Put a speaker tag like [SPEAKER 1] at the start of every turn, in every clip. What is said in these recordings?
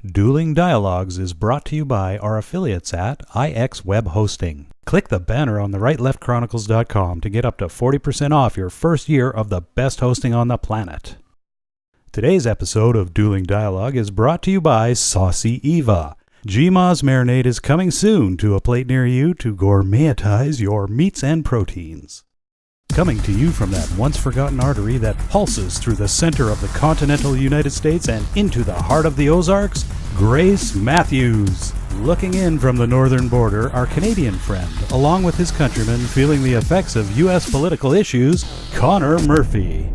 [SPEAKER 1] Dueling Dialogues is brought to you by our affiliates at IX Web Hosting. Click the banner on the rightleftchronicles.com to get up to 40% off your first year of the best hosting on the planet. Today's episode of Dueling Dialogue is brought to you by Saucy Eva. GMA's marinade is coming soon to a plate near you to gourmetize your meats and proteins. Coming to you from that once-forgotten artery that pulses through the center of the continental United States and into the heart of the Ozarks, Grace Matthews. Looking in from the northern border, our Canadian friend, along with his countrymen feeling the effects of U.S. political issues, Connor Murphy.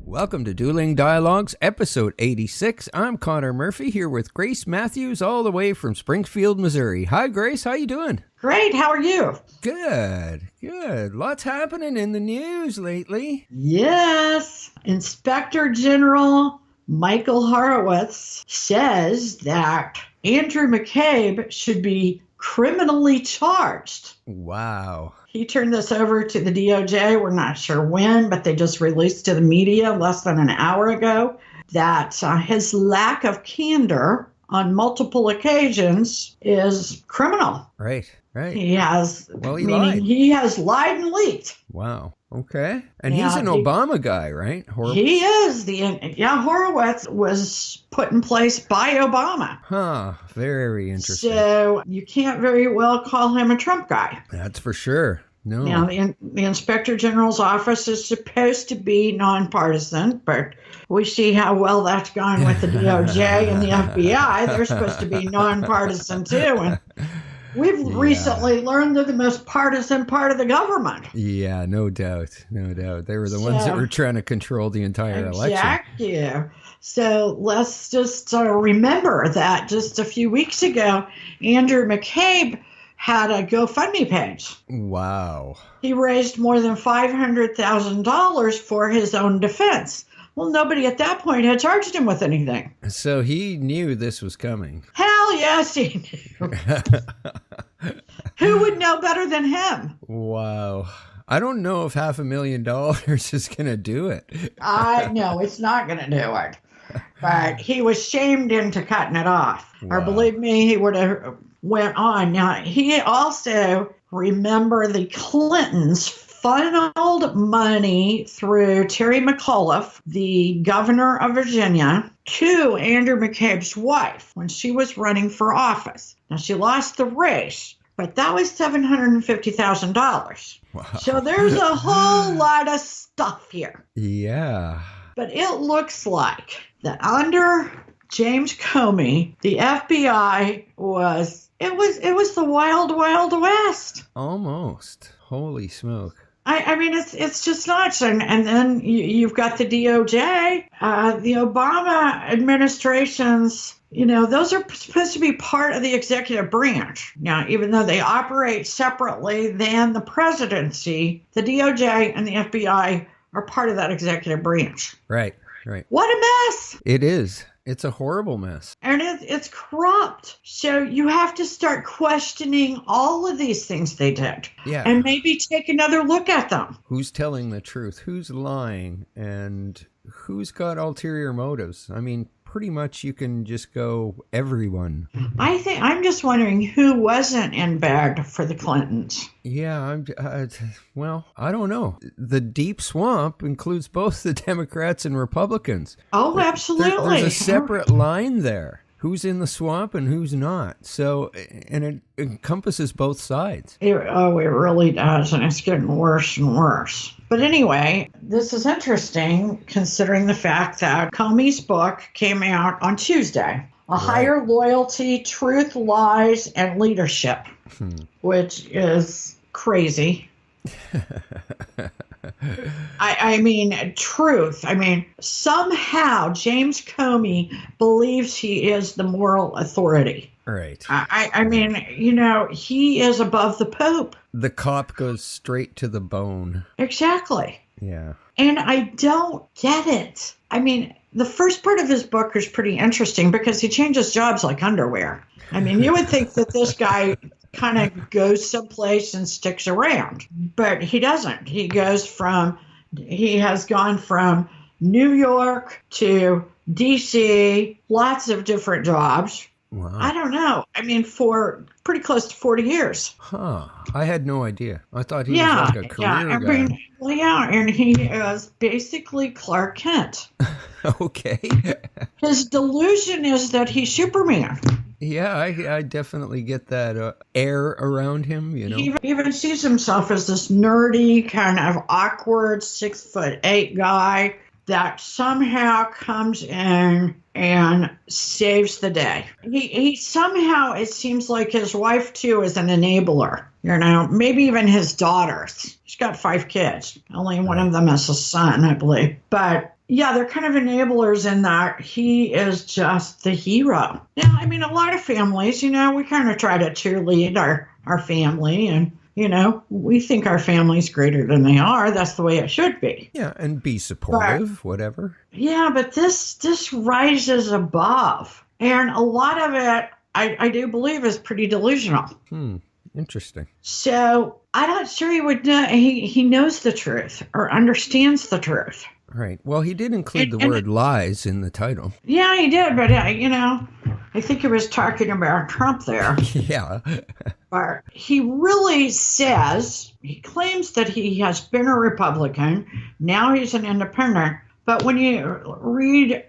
[SPEAKER 2] Welcome to Dueling Dialogues, episode 86. I'm Connor Murphy here with Grace Matthews all the way from Springfield, Missouri. Hi, Grace. How you doing?
[SPEAKER 3] Great. How are you?
[SPEAKER 2] Good. Lots happening in the news lately.
[SPEAKER 3] Yes. Inspector General Michael Horowitz says that Andrew McCabe should be criminally charged.
[SPEAKER 2] Wow.
[SPEAKER 3] He turned this over to the DOJ. We're not sure when, but they just released to the media less than an hour ago that his lack of candor on multiple occasions is criminal.
[SPEAKER 2] Right.
[SPEAKER 3] He has,
[SPEAKER 2] lied.
[SPEAKER 3] He has lied and leaked.
[SPEAKER 2] Wow. Okay. And he's an Obama guy, right? Horowitz?
[SPEAKER 3] He is. Horowitz was put in place by Obama.
[SPEAKER 2] Huh. Very interesting.
[SPEAKER 3] So you can't very well call him a Trump guy.
[SPEAKER 2] That's for sure. No.
[SPEAKER 3] Now, the Inspector General's office is supposed to be nonpartisan, but we see how well that's gone with the DOJ and the FBI. They're supposed to be nonpartisan too. And we've recently learned they're the most partisan part of the government.
[SPEAKER 2] Yeah, no doubt. They were the ones that were trying to control the entire election.
[SPEAKER 3] Exactly. So let's just remember that just a few weeks ago, Andrew McCabe had a GoFundMe page.
[SPEAKER 2] Wow.
[SPEAKER 3] He raised more than $500,000 for his own defense. Well, nobody at that point had charged him with anything.
[SPEAKER 2] So he knew this was coming.
[SPEAKER 3] Hell yes, he knew. Who would know better than him?
[SPEAKER 2] Wow. I don't know if $500,000 is going to do it.
[SPEAKER 3] I know it's not going to do it. But he was shamed into cutting it off. Wow. Or believe me, he would have went on. Now, he also, remember, the Clintons funneled money through Terry McAuliffe, the governor of Virginia, to Andrew McCabe's wife when she was running for office. Now, she lost the race, but that was $750,000.
[SPEAKER 2] Wow.
[SPEAKER 3] So there's a whole lot of stuff here.
[SPEAKER 2] Yeah.
[SPEAKER 3] But it looks like that under James Comey, the FBI was the wild, wild west.
[SPEAKER 2] Almost. Holy smoke.
[SPEAKER 3] I mean, it's just nuts. And then you've got the DOJ, the Obama administration's, those are supposed to be part of the executive branch. Now, even though they operate separately than the presidency, the DOJ and the FBI are part of that executive branch.
[SPEAKER 2] Right.
[SPEAKER 3] What a mess.
[SPEAKER 2] It is. It's a horrible mess.
[SPEAKER 3] And it's corrupt. So you have to start questioning all of these things they did.
[SPEAKER 2] Yeah.
[SPEAKER 3] And maybe take another look at them.
[SPEAKER 2] Who's telling the truth? Who's lying? And who's got ulterior motives? I mean, pretty much you can just go everyone.
[SPEAKER 3] I'm just wondering who wasn't in bed for the Clintons.
[SPEAKER 2] Yeah, I don't know. The deep swamp includes both the Democrats and Republicans.
[SPEAKER 3] Oh, absolutely.
[SPEAKER 2] There's a separate line there. Who's in the swamp and who's not. So, and it encompasses both sides.
[SPEAKER 3] It really does, and it's getting worse and worse. But anyway, this is interesting considering the fact that Comey's book came out on Tuesday. Higher Loyalty, Truth, Lies, and Leadership, which is crazy. I mean, truth. I mean, somehow James Comey believes he is the moral authority.
[SPEAKER 2] Right.
[SPEAKER 3] I mean, he is above the Pope.
[SPEAKER 2] The cop goes straight to the bone.
[SPEAKER 3] Exactly.
[SPEAKER 2] Yeah.
[SPEAKER 3] And I don't get it. I mean, the first part of his book is pretty interesting because he changes jobs like underwear. I mean, you would think that this guy kind of goes someplace and sticks around, but he doesn't. He has gone from New York to DC, lots of different jobs.
[SPEAKER 2] Wow.
[SPEAKER 3] I don't know. I mean, for pretty close to 40 years.
[SPEAKER 2] Huh. I had no idea. I thought he was like a career guy.
[SPEAKER 3] Well, yeah, and he is basically Clark Kent.
[SPEAKER 2] Okay.
[SPEAKER 3] His delusion is that he's Superman.
[SPEAKER 2] Yeah, I definitely get that air around him, you know.
[SPEAKER 3] He even sees himself as this nerdy, kind of awkward 6'8" guy that somehow comes in and saves the day. He somehow, it seems like his wife too is an enabler, you know, maybe even his daughters. He's got 5 kids. Only one of them is a son, I believe. But yeah, they're kind of enablers in that he is just the hero. Yeah, I mean, a lot of families, you know, we kind of try to cheerlead our family, and you know, we think our family's greater than they are. That's the way it should be.
[SPEAKER 2] Yeah, and be supportive, whatever.
[SPEAKER 3] Yeah, but this rises above. And a lot of it, I do believe, is pretty delusional.
[SPEAKER 2] Interesting.
[SPEAKER 3] So I'm not sure he would know. He knows the truth or understands the truth.
[SPEAKER 2] Right. Well, he did include the word lies in the title.
[SPEAKER 3] Yeah, he did. But, you know, I think he was talking about Trump there.
[SPEAKER 2] Yeah.
[SPEAKER 3] But he really says, he claims that he has been a Republican. Now he's an independent. But when you read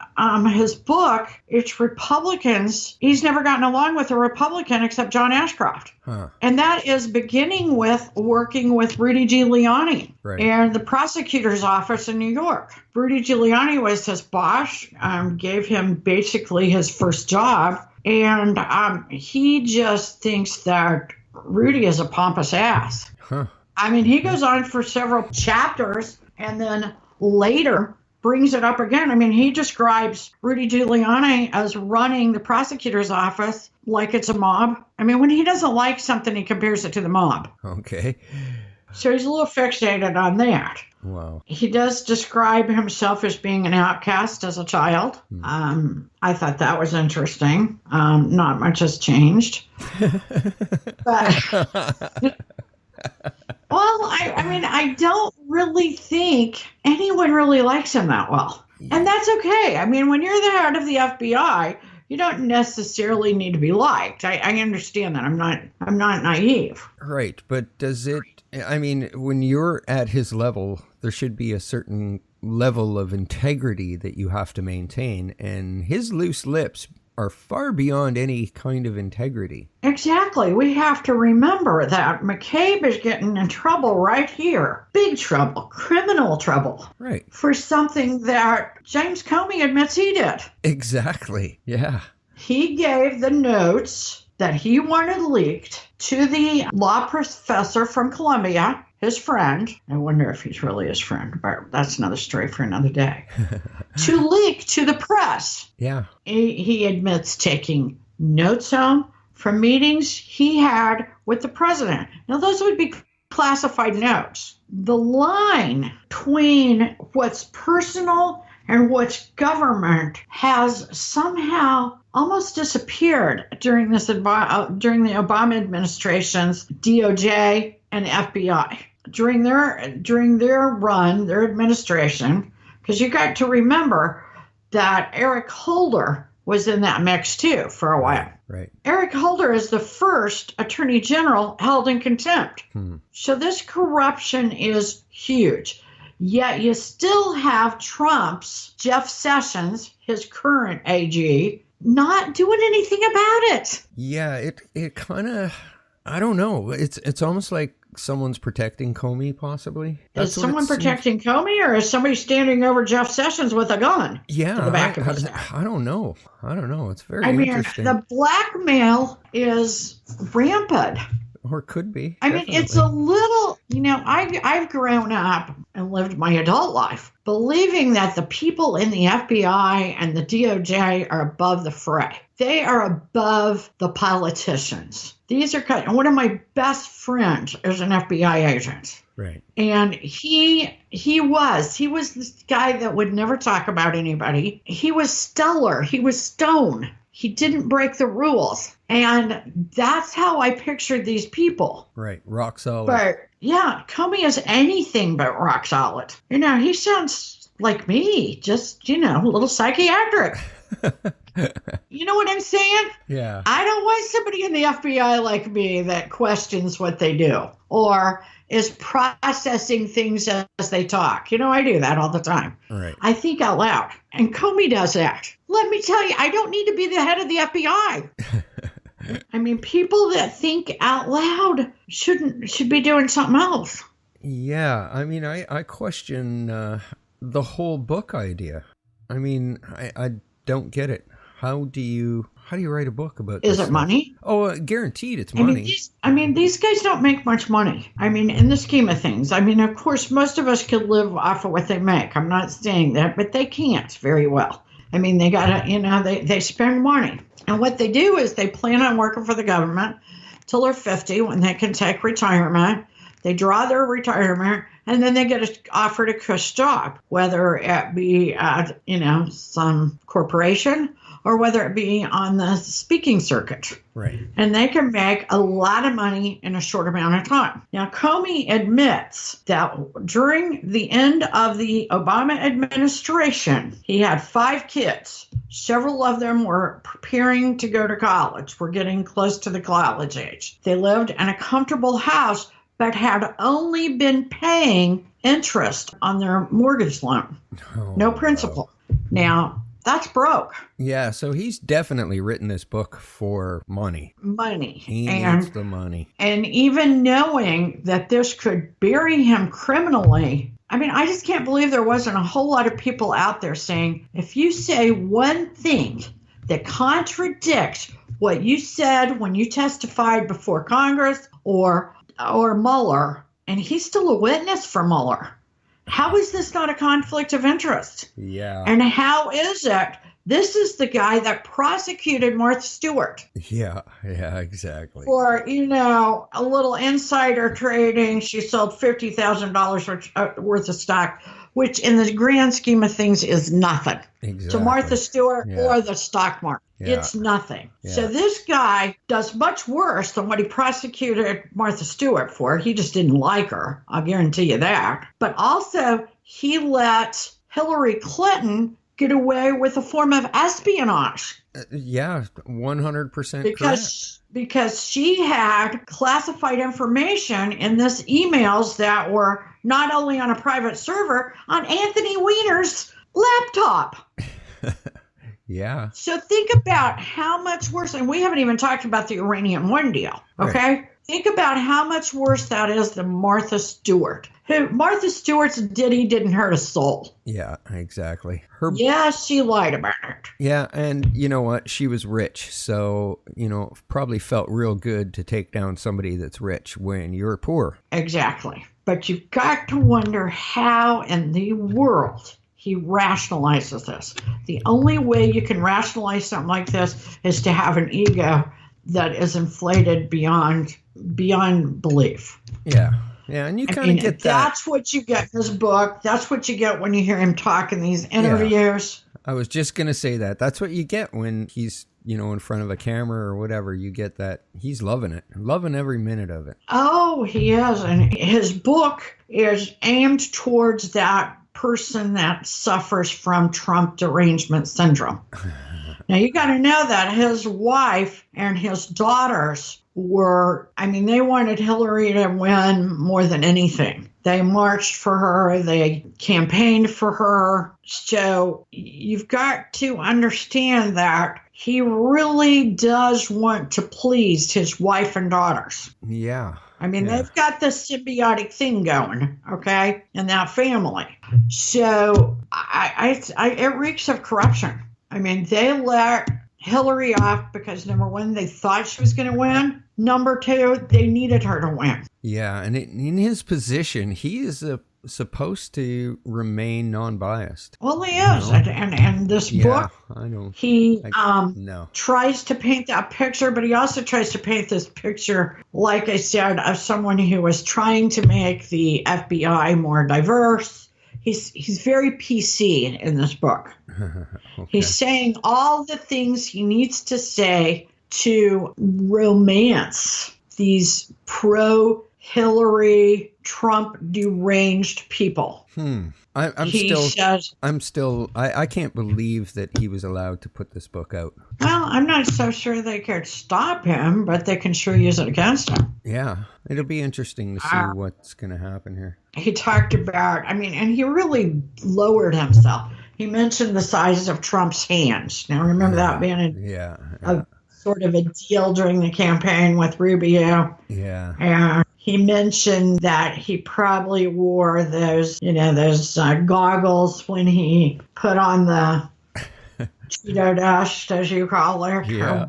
[SPEAKER 3] his book, it's Republicans. He's never gotten along with a Republican except John Ashcroft. Huh. And that is beginning with working with Rudy Giuliani and the prosecutor's office in New York. Rudy Giuliani was his boss, gave him basically his first job. And he just thinks that Rudy is a pompous ass. Huh. I mean, he goes on for several chapters and then later brings it up again. I mean, he describes Rudy Giuliani as running the prosecutor's office like it's a mob. I mean, when he doesn't like something, he compares it to the mob.
[SPEAKER 2] Okay.
[SPEAKER 3] So he's a little fixated on that.
[SPEAKER 2] Wow.
[SPEAKER 3] He does describe himself as being an outcast as a child. I thought that was interesting. Not much has changed. But... Well, I mean, I don't really think anyone really likes him that well. And that's okay. I mean, when you're the head of the FBI, you don't necessarily need to be liked. I understand that. I'm not naive.
[SPEAKER 2] Right. But does it, I mean, when you're at his level, there should be a certain level of integrity that you have to maintain. And his loose lips are far beyond any kind of integrity.
[SPEAKER 3] Exactly. We have to remember that McCabe is getting in trouble right here. Big trouble. Criminal trouble.
[SPEAKER 2] Right.
[SPEAKER 3] For something that James Comey admits he did.
[SPEAKER 2] Exactly. Yeah.
[SPEAKER 3] He gave the notes that he wanted leaked to the law professor from Columbia, his friend. I wonder if he's really his friend, but that's another story for another day. To leak to the press.
[SPEAKER 2] Yeah.
[SPEAKER 3] He admits taking notes home from meetings he had with the president. Now, those would be classified notes. The line between what's personal and what's government has somehow almost disappeared during the Obama administration's DOJ and FBI. During their run, their administration, because you got to remember that Eric Holder was in that mix too for a while.
[SPEAKER 2] Right.
[SPEAKER 3] Eric Holder is the first attorney general held in contempt. So this corruption is huge. Yet you still have Trump's Jeff Sessions, his current AG, not doing anything about it.
[SPEAKER 2] Yeah, it kind of, I don't know. It's almost like someone's protecting Comey, possibly.
[SPEAKER 3] Is someone protecting Comey, or is somebody standing over Jeff Sessions with a gun?
[SPEAKER 2] Yeah,
[SPEAKER 3] to the back of his head?
[SPEAKER 2] I don't know. It's very interesting.
[SPEAKER 3] The blackmail is rampant.
[SPEAKER 2] Or could be.
[SPEAKER 3] I mean, it's a little, I've grown up and lived my adult life believing that the people in the FBI and the DOJ are above the fray. They are above the politicians. One of my best friends is an FBI agent.
[SPEAKER 2] Right.
[SPEAKER 3] And he was this guy that would never talk about anybody. He was stellar. He was stone. He didn't break the rules. And that's how I pictured these people.
[SPEAKER 2] Right. Rock solid.
[SPEAKER 3] But yeah, Comey is anything but rock solid. He sounds like me, just, a little psychiatric. You know what I'm saying?
[SPEAKER 2] Yeah.
[SPEAKER 3] I don't want somebody in the FBI like me that questions what they do or is processing things as they talk. I do that all the time.
[SPEAKER 2] Right.
[SPEAKER 3] I think out loud. And Comey does that. Let me tell you, I don't need to be the head of the FBI. I mean, people that think out loud should be doing something else.
[SPEAKER 2] Yeah. I mean, I question the whole book idea. I mean, I don't get it. How do you write a book about this?
[SPEAKER 3] Is it money?
[SPEAKER 2] Oh, guaranteed it's money.
[SPEAKER 3] These guys don't make much money. I mean, in the scheme of things. I mean, of course, most of us could live off of what they make. I'm not saying that, but they can't very well. I mean, they gotta, they spend money. And what they do is they plan on working for the government till they're 50 when they can take retirement. They draw their retirement, and then they get offered a cush job, whether it be at, some corporation or whether it be on the speaking circuit.
[SPEAKER 2] Right.
[SPEAKER 3] And they can make a lot of money in a short amount of time. Now, Comey admits that during the end of the Obama administration, he had 5 kids. Several of them were preparing to go to college, were getting close to the college age. They lived in a comfortable house, but had only been paying interest on their mortgage loan. No principal. Wow. Now, that's broke.
[SPEAKER 2] Yeah, so he's definitely written this book for money. He needs the money.
[SPEAKER 3] And even knowing that this could bury him criminally, I mean, I just can't believe there wasn't a whole lot of people out there saying, if you say one thing that contradicts what you said when you testified before Congress or Mueller, and he's still a witness for Mueller. How is this not a conflict of interest?
[SPEAKER 2] Yeah.
[SPEAKER 3] And how is it? This is the guy that prosecuted Martha Stewart.
[SPEAKER 2] Yeah, exactly.
[SPEAKER 3] For, a little insider trading. She sold $50,000 worth of stock, which in the grand scheme of things is nothing.
[SPEAKER 2] Exactly.
[SPEAKER 3] To Martha Stewart or the stock market. Yeah. It's nothing. Yeah. So this guy does much worse than what he prosecuted Martha Stewart for. He just didn't like her. I'll guarantee you that. But also, he let Hillary Clinton get away with a form of espionage.
[SPEAKER 2] 100% correct.
[SPEAKER 3] Because she had classified information in this emails that were not only on a private server, on Anthony Weiner's laptop.
[SPEAKER 2] Yeah.
[SPEAKER 3] So think about how much worse, and we haven't even talked about the Uranium One deal, okay? Right. Think about how much worse that is than Martha Stewart. Martha Stewart's ditty didn't hurt a soul.
[SPEAKER 2] Yeah, exactly.
[SPEAKER 3] Yeah, she lied about it.
[SPEAKER 2] Yeah, and you know what? She was rich, so, probably felt real good to take down somebody that's rich when you're poor.
[SPEAKER 3] Exactly. But you've got to wonder how in the world he rationalizes this. The only way you can rationalize something like this is to have an ego that is inflated beyond belief.
[SPEAKER 2] Yeah. Yeah, and you kind of get that.
[SPEAKER 3] That's what you get in his book. That's what you get when you hear him talk in these interviews.
[SPEAKER 2] Yeah. I was just going to say that. That's what you get when he's, in front of a camera or whatever. You get that. He's loving it. Loving every minute of it.
[SPEAKER 3] Oh, he is. And his book is aimed towards that person that suffers from Trump derangement syndrome. Now, you got to know that his wife and his daughters they wanted Hillary to win more than anything. They marched for her. They campaigned for her. So you've got to understand that he really does want to please his wife and daughters.
[SPEAKER 2] Yeah.
[SPEAKER 3] They've got this symbiotic thing going, okay, in that family. So it reeks of corruption. They let Hillary off because, number one, they thought she was going to win. Number two, they needed her to win.
[SPEAKER 2] Yeah, and in his position, he is supposed to remain non-biased.
[SPEAKER 3] Well, he is. And this book,
[SPEAKER 2] I know.
[SPEAKER 3] He tries to paint that picture, but he also tries to paint this picture, like I said, of someone who is trying to make the FBI more diverse. He's very PC in this book. Okay. He's saying all the things he needs to say to romance these pro Hillary, Trump deranged people.
[SPEAKER 2] I can't believe that he was allowed to put this book out.
[SPEAKER 3] Well, I'm not so sure they could stop him, but they can sure use it against him.
[SPEAKER 2] Yeah, it'll be interesting to see what's going to happen here.
[SPEAKER 3] He talked about, and he really lowered himself. He mentioned the size of Trump's hands. Now, remember that being a sort of a deal during the campaign with Rubio.
[SPEAKER 2] Yeah.
[SPEAKER 3] And he mentioned that he probably wore those goggles when he put on the Cheeto dust, as you call it.
[SPEAKER 2] Yeah.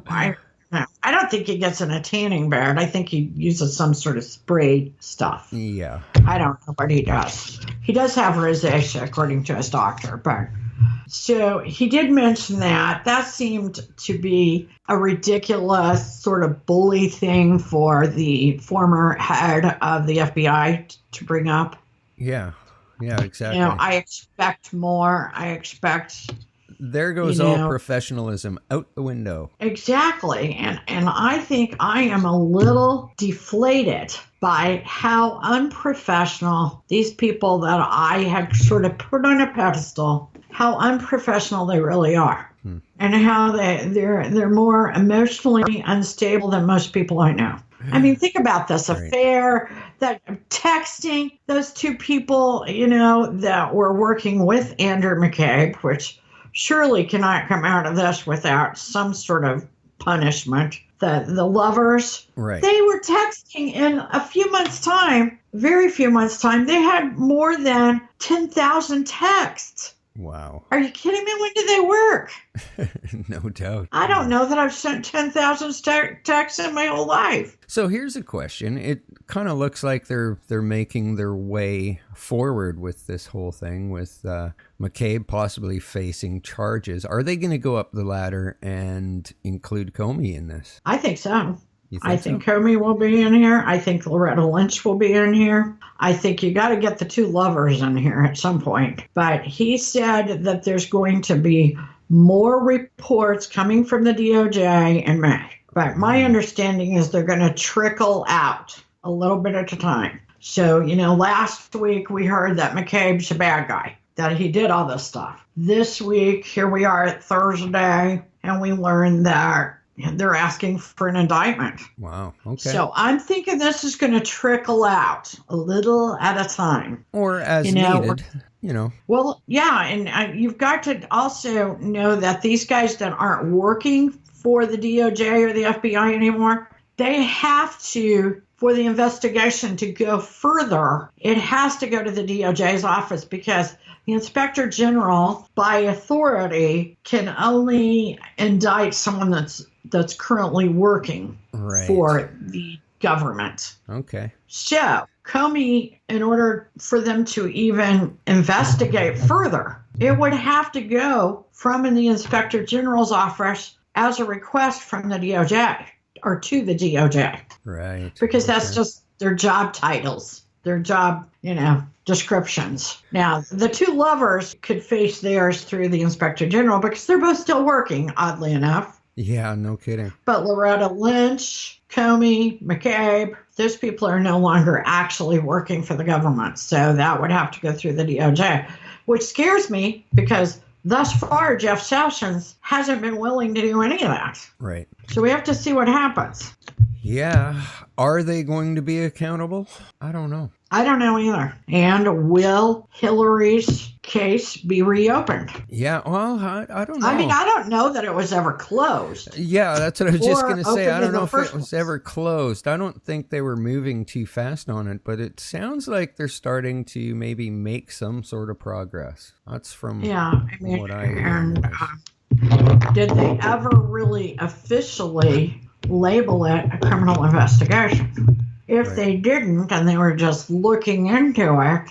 [SPEAKER 3] I don't think he gets in a tanning bed. I think he uses some sort of spray stuff.
[SPEAKER 2] Yeah.
[SPEAKER 3] I don't know what he does. He does have rosacea, according to his doctor, but so he did mention that. That seemed to be a ridiculous sort of bully thing for the former head of the FBI to bring up.
[SPEAKER 2] Yeah, exactly.
[SPEAKER 3] I expect more.
[SPEAKER 2] There goes all professionalism out the window.
[SPEAKER 3] Exactly. And I think I am a little deflated by how unprofessional these people that I had sort of put on a pedestal, how unprofessional they really are. And how they're more emotionally unstable than most people I know. Think about this affair, that texting, those two people, that were working with Andrew McCabe, which surely cannot come out of this without some sort of punishment. The lovers,
[SPEAKER 2] right?
[SPEAKER 3] They were texting in a few months' time, very few months' time. They had more than 10,000 texts.
[SPEAKER 2] Wow.
[SPEAKER 3] Are you kidding me? When did they work?
[SPEAKER 2] No doubt.
[SPEAKER 3] I don't know that I've sent 10,000 texts in my whole life.
[SPEAKER 2] So here's a question. It kind of looks like they're making their way forward with this whole thing, with McCabe possibly facing charges. Are they going to go up the ladder and include Comey in this?
[SPEAKER 3] I think so.
[SPEAKER 2] I
[SPEAKER 3] think Comey will be in here. I think Loretta Lynch will be in here. I think you got to get the two lovers in here at some point. But he said that there's going to be more reports coming from the DOJ in May. But my understanding is they're going to trickle out a little bit at a time. So, last week we heard that McCabe's a bad guy, that he did all this stuff. This week, here we are at Thursday, and we learned that they're asking for an indictment.
[SPEAKER 2] Wow. Okay.
[SPEAKER 3] So I'm thinking this is going to trickle out a little at a time.
[SPEAKER 2] Or as needed,
[SPEAKER 3] Well, yeah. And you've got to also know that these guys that aren't working for the DOJ or the FBI anymore, they have to, for the investigation to go further, it has to go to the DOJ's office, because the Inspector General, by authority, can only indict someone that's currently working for the government.
[SPEAKER 2] Okay.
[SPEAKER 3] So Comey, in order for them to even investigate further, it would have to go from the Inspector General's office as a request from the DOJ or to the DOJ.
[SPEAKER 2] Right.
[SPEAKER 3] Because that's just their job titles, their job, descriptions. Now, the two lovers could face theirs through the Inspector General because they're both still working, oddly enough.
[SPEAKER 2] Yeah, no kidding.
[SPEAKER 3] But Loretta Lynch, Comey, McCabe, those people are no longer actually working for the government. So that would have to go through the DOJ, which scares me because thus far, Jeff Sessions hasn't been willing to do any of that.
[SPEAKER 2] Right.
[SPEAKER 3] So we have to see what happens.
[SPEAKER 2] Yeah. Are they going to be accountable? I don't know.
[SPEAKER 3] I don't know either. And will Hillary's case be reopened?
[SPEAKER 2] Yeah, well, I don't know.
[SPEAKER 3] I don't know that it was ever closed.
[SPEAKER 2] Yeah, that's what I was just going to say. I don't know if it was ever closed. I don't think they were moving too fast on it, but it sounds like they're starting to maybe make some sort of progress. That's from what I heard.
[SPEAKER 3] Did they ever really officially label it a criminal investigation? If they didn't and they were just looking into it,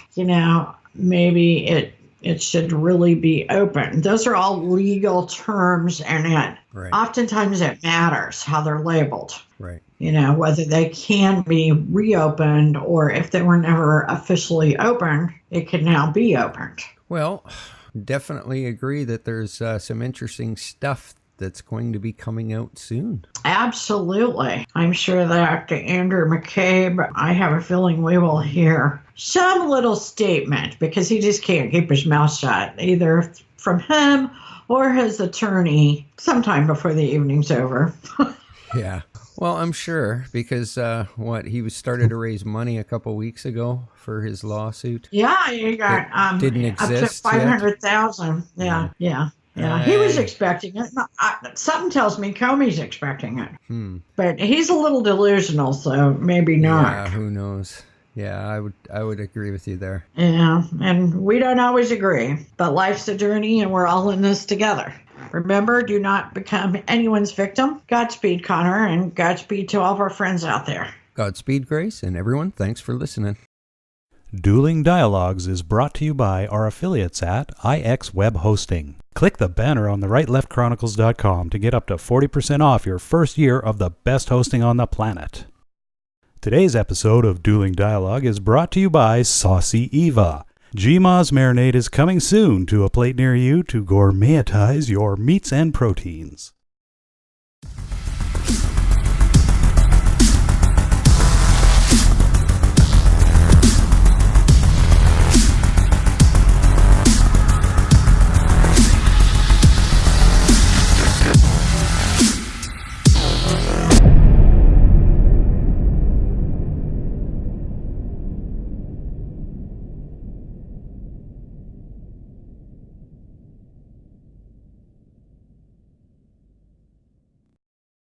[SPEAKER 3] maybe it should really be open. Those are all legal terms, and oftentimes it matters how they're labeled.
[SPEAKER 2] Right.
[SPEAKER 3] Whether they can be reopened or if they were never officially opened, it can now be opened.
[SPEAKER 2] Well, definitely agree that there's some interesting stuff that's going to be coming out soon.
[SPEAKER 3] Absolutely. I'm sure that Andrew McCabe, I have a feeling we will hear some little statement because he just can't keep his mouth shut, either from him or his attorney sometime before the evening's over.
[SPEAKER 2] Yeah. Well, I'm sure because he was started to raise money a couple weeks ago for his lawsuit.
[SPEAKER 3] Yeah, he got
[SPEAKER 2] didn't
[SPEAKER 3] up to
[SPEAKER 2] exist
[SPEAKER 3] $500,000. Yeah. He was expecting it. Something tells me Comey's expecting it. But he's a little delusional, so maybe not.
[SPEAKER 2] Yeah, who knows? Yeah, I would agree with you there.
[SPEAKER 3] Yeah, and we don't always agree, but life's a journey and we're all in this together. Remember, do not become anyone's victim. Godspeed, Connor, and Godspeed to all of our friends out there.
[SPEAKER 2] Godspeed, Grace, and everyone, thanks for listening.
[SPEAKER 1] Dueling Dialogues is brought to you by our affiliates at IX Web Hosting. Click the banner on the rightleftchronicles.com to get up to 40% off your first year of the best hosting on the planet. Today's episode of Dueling Dialogue is brought to you by Saucy Eva. GMA's marinade is coming soon to a plate near you to gourmetize your meats and proteins.